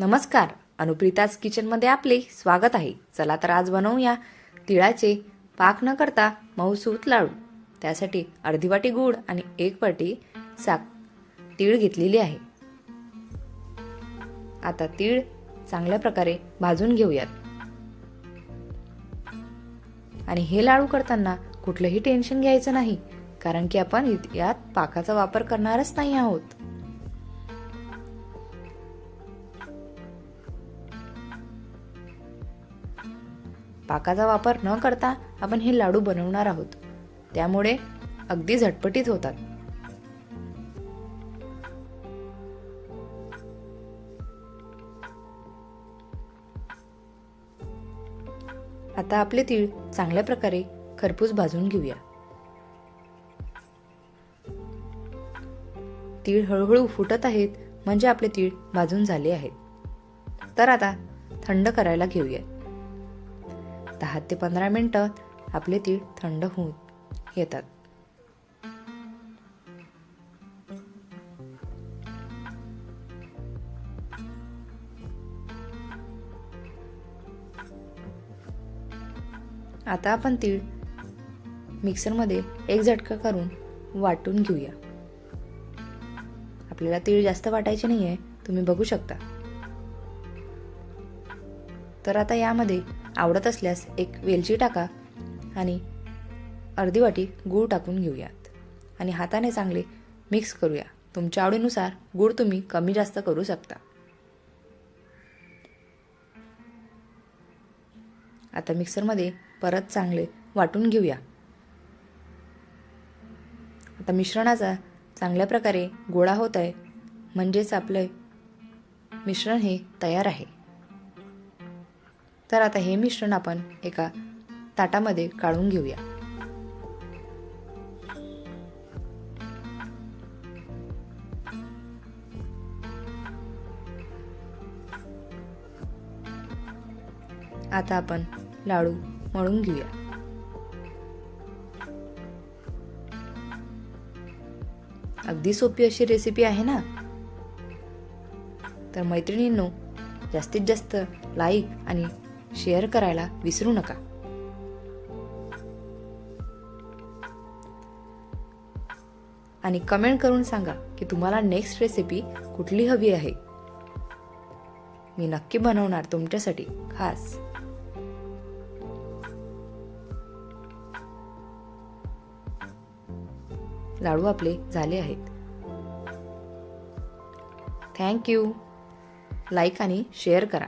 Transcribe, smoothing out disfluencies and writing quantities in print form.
नमस्कार, अनुप्रिताज किचनमध्ये आपले स्वागत आहे. चला तर आज बनवूया तिळाचे पाक न करता मऊसूत लाडू. त्यासाठी अर्धी वाटी गूळ आणि 1 वाटी तीळ घेतलेली आहे. आता तीळ चांगल्या प्रकारे भाजून घेऊयात. आणि हे लाडू करताना कुठलंही टेन्शन घ्यायचं नाही, कारण की आपण यात पाकाचा वापर करणारच नाही आहोत. पाकाचा वापर न करता आपण हे लाडू बनवणार आहोत, त्यामुळे अगदी झटपटीत होतात. आता आपले तीळ चांगल्या प्रकारे खरपूस भाजून घेऊया. तीळ हळूहळू फुटत आहेत, म्हणजे आपले तीळ भाजून झाले आहेत. तर आता थंड करायला घेऊया. 10 ते 15 मिनिटं आपले तीळ थंड होऊन येतात. आता आपण तीळ मिक्सरमध्ये एक झटका करून वाटून घेऊया. आपल्याला तीळ जास्त वाटायचे नाहीये, तुम्ही बघू शकता. तर आता यामध्ये आवडत असल्यास एक वेलची टाका आणि अर्धी वाटी गूळ टाकून घेऊयात आणि हाताने चांगले मिक्स करूया. तुमच्या आवडीनुसार गूळ तुम्ही कमी जास्त करू शकता. आता मिक्सरमध्ये परत चांगले वाटून घेऊया. आता मिश्रणाचा चांगल्या प्रकारे गोळा होत आहे, म्हणजेच आपले मिश्रण हे तयार आहे. तर आता हे मिश्रण आपण एका ताटामध्ये काढून घेऊया. आता आपण लाडू मळून घेऊया. अगदी सोपी अशी रेसिपी आहे ना. तर मैत्रिणींनो, जास्तीत जास्त लाईक आणि शेअर करायला विसरू नका. आणि कमेंट करून सांगा की तुम्हाला नेक्स्ट रेसिपी कुठली हवी आहे. मी नक्की बनवणार तुमच्यासाठी खास. लाडू आपले झाले आहेत. Thank you. लाईक आणि शेअर करा.